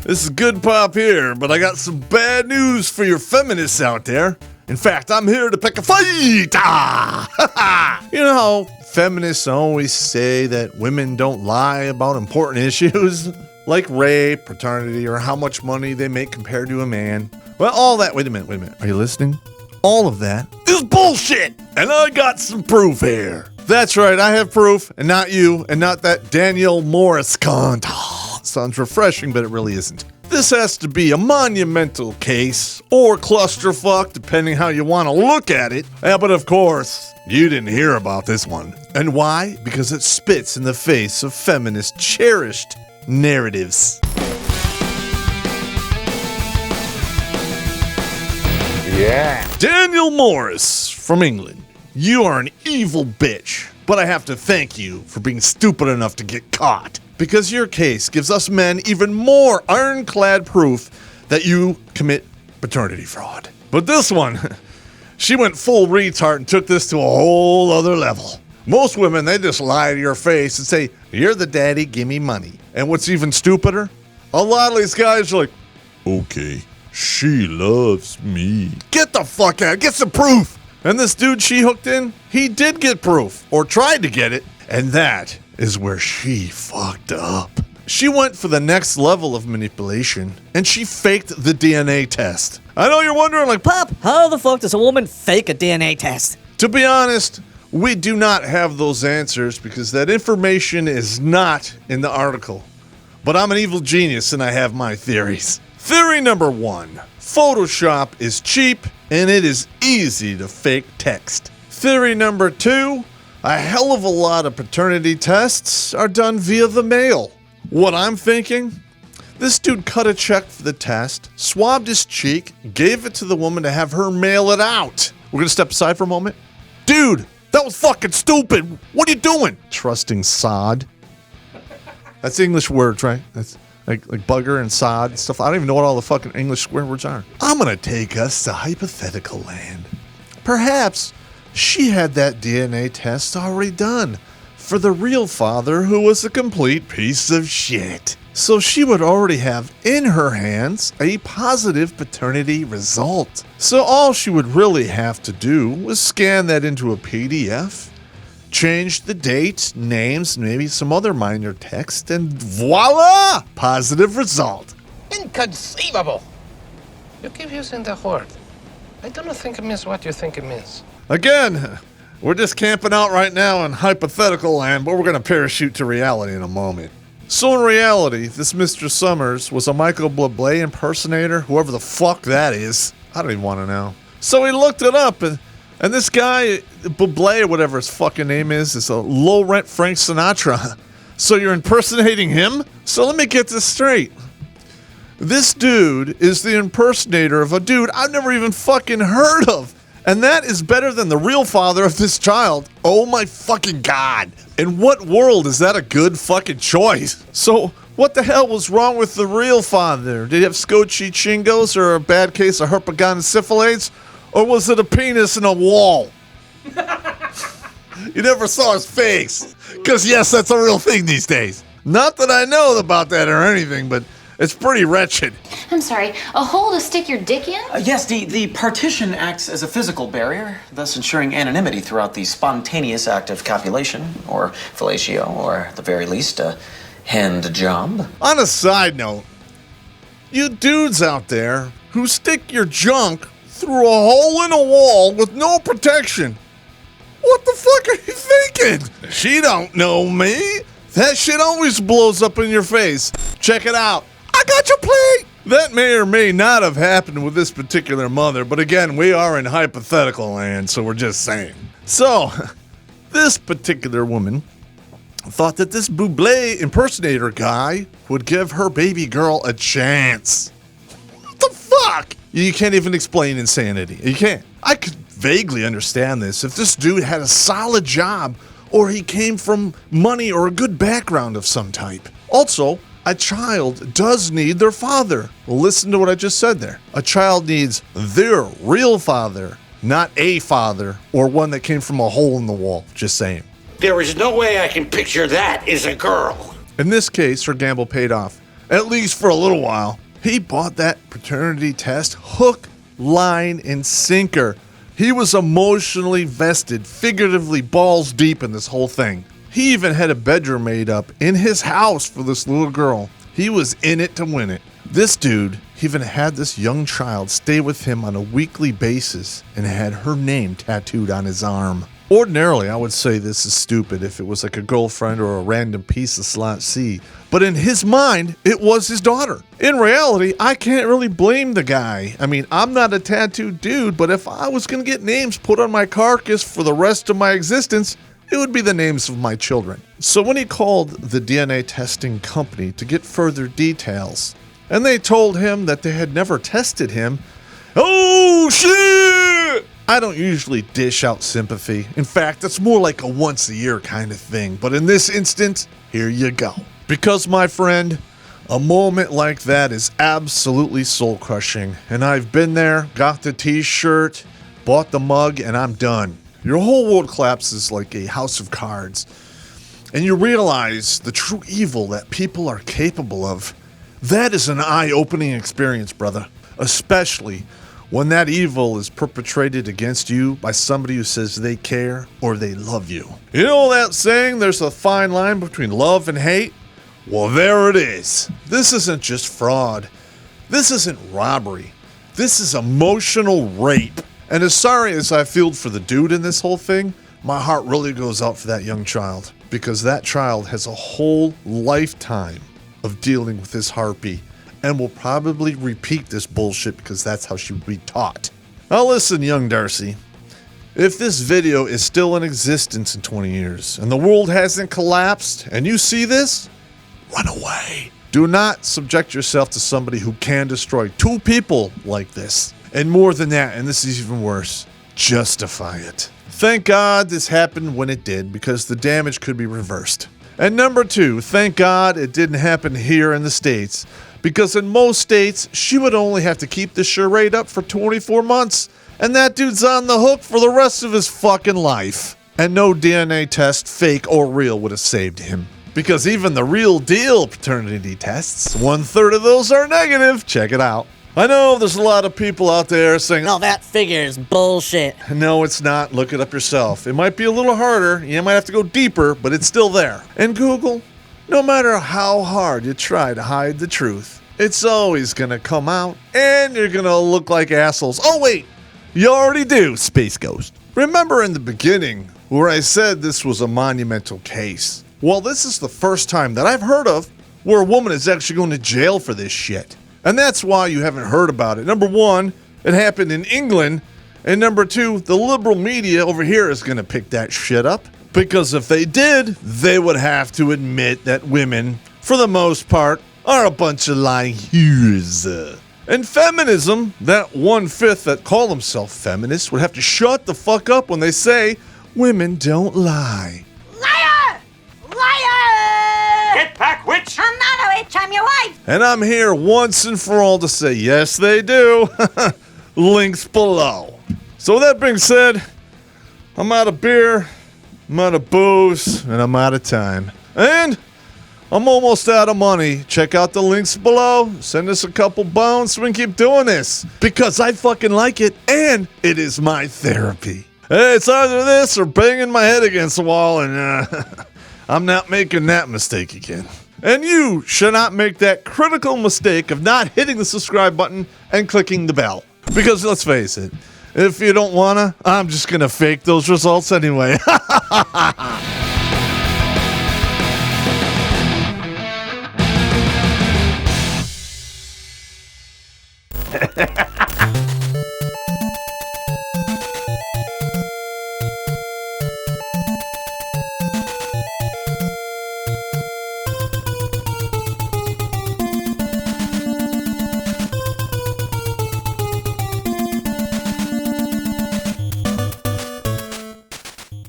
This is good Popp here, but I got some bad news for your feminists out there. In fact, I'm here to pick a fight! You know how feminists always say that women don't lie about important issues? Like rape, paternity, or how much money they make compared to a man. Well, all that, wait a minute. Are you listening? All of that is bullshit! And I got some proof here. That's right, I have proof, and not you, and not that Danielle Morris cunt. Sounds refreshing, but it really isn't. This has to be a monumental case, or clusterfuck, depending how you want to look at it. Yeah, but of course, you didn't hear about this one. And why? Because it spits in the face of feminist cherished narratives. Yeah. Danielle Morris from England. You are an evil bitch, but I have to thank you for being stupid enough to get caught. Because your case gives us men even more ironclad proof that you commit paternity fraud. But this one, she went full retard and took this to a whole other level. Most women, they just lie to your face and say, "You're the daddy, give me money." And what's even stupider? A lot of these guys are like, "Okay, she loves me." Get the fuck out, get some proof. And this dude she hooked in, he did get proof, or tried to get it, and that is where she fucked up. She went for the next level of manipulation, and she faked the DNA test. I know you're wondering, like, Popp, how the fuck does a woman fake a DNA test? To be honest, we do not have those answers because that information is not in the article. But I'm an evil genius and I have my theories. Theory number 1, Photoshop is cheap and it is easy to fake text. Theory number 2, a hell of a lot of paternity tests are done via the mail. What I'm thinking? This dude cut a check for the test, swabbed his cheek, gave it to the woman to have her mail it out. We're gonna step aside for a moment. Dude, that was fucking stupid. What are you doing? Trusting sod. That's English words, right? That's like bugger and sod and stuff. I don't even know what all the fucking English swear words are. I'm gonna take us to hypothetical land. Perhaps she had that DNA test already done for the real father who was a complete piece of shit. So she would already have in her hands a positive paternity result. So all she would really have to do was scan that into a PDF, change the date, names, maybe some other minor text, and voila! Positive result. Inconceivable. You keep using the word. I don't think it means what you think it means. Again, we're just camping out right now in hypothetical land, but we're going to parachute to reality in a moment. So in reality, this Mr. Summers was a Michael Bublé impersonator, whoever the fuck that is. I don't even want to know. So he looked it up, and this guy, Bublé or whatever his fucking name is a low-rent Frank Sinatra. So you're impersonating him? So let me get this straight. This dude is the impersonator of a dude I've never even fucking heard of. And that is better than the real father of this child. Oh my fucking God. In what world is that a good fucking choice? So what the hell was wrong with the real father? Did he have scotchy chingos or a bad case of herpetogonosyphilis? Or was it a penis in a wall? You never saw his face. Because yes, that's a real thing these days. Not that I know about that or anything, but it's pretty wretched. I'm sorry, a hole to stick your dick in? Yes, the partition acts as a physical barrier, thus ensuring anonymity throughout the spontaneous act of copulation, or fellatio, or at the very least, a hand job. On a side note, you dudes out there who stick your junk through a hole in a wall with no protection, what the fuck are you thinking? She don't know me. That shit always blows up in your face. Check it out. I got your plate! That may or may not have happened with this particular mother, but again, we are in hypothetical land, so we're just saying. So, this particular woman thought that this Bublé impersonator guy would give her baby girl a chance. What the fuck? You can't even explain insanity. You can't. I could vaguely understand this if this dude had a solid job or he came from money or a good background of some type. Also, a child does need their father. Listen to what I just said there. A child needs their real father, not a father or one that came from a hole in the wall. Just saying. There is no way I can picture that as a girl. In this case, her gamble paid off. at least for a little while. He bought that paternity test hook, line, and sinker. He was emotionally vested, figuratively balls deep in this whole thing. He even had a bedroom made up in his house for this little girl. He was in it to win it. This dude even had this young child stay with him on a weekly basis and had her name tattooed on his arm. Ordinarily, I would say this is stupid if it was like a girlfriend or a random piece of slot C, but in his mind, it was his daughter. In reality, I can't really blame the guy. I mean, I'm not a tattooed dude, but if I was going to get names put on my carcass for the rest of my existence, it would be the names of my children. So when he called the DNA testing company to get further details, and they told him that they had never tested him, oh shit! I don't usually dish out sympathy. In fact, it's more like a once a year kind of thing. But in this instance, here you go. Because, my friend, a moment like that is absolutely soul crushing. And I've been there, got the t-shirt, bought the mug, and I'm done. Your whole world collapses like a house of cards. And you realize the true evil that people are capable of. That is an eye-opening experience, brother. Especially when that evil is perpetrated against you by somebody who says they care or they love you. You know that saying, there's a fine line between love and hate? Well, there it is. This isn't just fraud. This isn't robbery. This is emotional rape. And as sorry as I feel for the dude in this whole thing, my heart really goes out for that young child. Because that child has a whole lifetime of dealing with this harpy. And will probably repeat this bullshit because that's how she would be taught. Now listen, young Darcy. If this video is still in existence in 20 years and the world hasn't collapsed and you see this, run away. Do not subject yourself to somebody who can destroy two people like this. And more than that, and this is even worse, justify it. Thank God this happened when it did because the damage could be reversed. And number two, thank God it didn't happen here in the States. Because in most states, she would only have to keep the charade up for 24 months. And that dude's on the hook for the rest of his fucking life. And no DNA test, fake or real, would have saved him. Because even the real deal paternity tests, 1/3 of those are negative. Check it out. I know there's a lot of people out there saying, No, that figure's bullshit. no, it's not. Look it up yourself. It might be a little harder. You might have to go deeper, but it's still there. And Google, no matter how hard you try to hide the truth, it's always gonna come out, and you're gonna look like assholes. Oh wait, you already do, Space Ghost. Remember in the beginning where I said this was a monumental case? Well, this is the first time that I've heard of where a woman is actually going to jail for this shit. And that's why you haven't heard about it. Number one, it happened in England. And number two, the liberal media over here is going to pick that shit up. Because if they did, they would have to admit that women, for the most part, are a bunch of lying heroes. And feminism, that 1/5 that call themselves feminists, would have to shut the fuck up when they say women don't lie. Liar! Liar! Get back, witch! I'm not a witch, I'm your wife! And I'm here once and for all to say, yes, they do. Links below. So with that being said, I'm out of beer, I'm out of booze, and I'm out of time. And I'm almost out of money. Check out the links below. Send us a couple bones so we can keep doing this. Because I fucking like it, and it is my therapy. Hey, it's either this or banging my head against the wall, and I'm not making that mistake again. And you should not make that critical mistake of not hitting the subscribe button and clicking the bell. Because let's face it, if you don't wanna, I'm just gonna fake those results anyway.